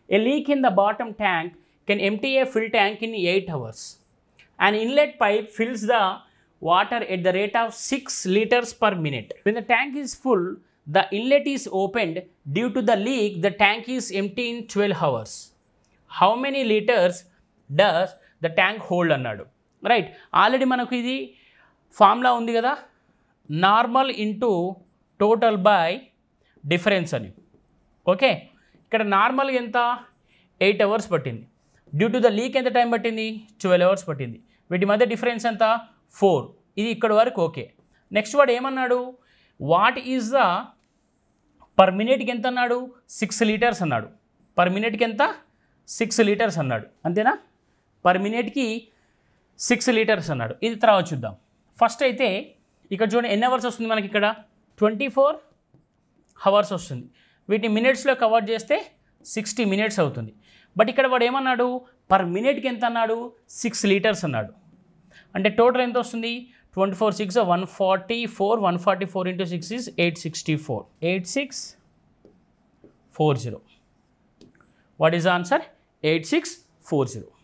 A leak in the bottom tank can empty a full tank in 8 hours. An inlet pipe fills the water at the rate of 6 liters per minute. When the tank is full, the inlet is opened. Due to the leak, the tank is empty in 12 hours. How many liters does the tank hold అన్నాడు. Right, already మనకు ఇది formula ఉంది కదా, normal into total by difference అని. Okay, ఇక్కడ normal ఎంత 8 hours పట్టింది, due to the leak ఎంత టైం పట్టింది 12 అవర్స్ పట్టింది, వీటి మధ్య డిఫరెన్స్ ఎంత 4. ఇది ఇక్కడ వరకు ఓకే. నెక్స్ట్ వాడు ఏమన్నాడు, వాట్ ఈజ్ ద పర్ మినిట్కి ఎంత అన్నాడు 6 లీటర్స్ అన్నాడు. పర్ మినిట్కి ఎంత 6 లీటర్స్ అన్నాడు, అంతేనా? పర్ మినిట్కి 6 లీటర్స్ అన్నాడు. ఇది తర్వాత చూద్దాం. ఫస్ట్ అయితే ఇక్కడ చూడండి ఎన్ని అవర్స్ వస్తుంది మనకి, ఇక్కడ 24 అవర్స్ వస్తుంది. వీటిని మినిట్స్లో కవర్ చేస్తే 60 మినిట్స్ అవుతుంది. బట్ ఇక్కడ వాడు ఏమన్నాడు, పర్ మినిట్కి ఎంత అన్నాడు 6 లీటర్స్ అన్నాడు. అంటే టోటల్ ఎంత వస్తుంది 24 6 144, 144 into 6 is 864, 8640. What is the answer? 8640.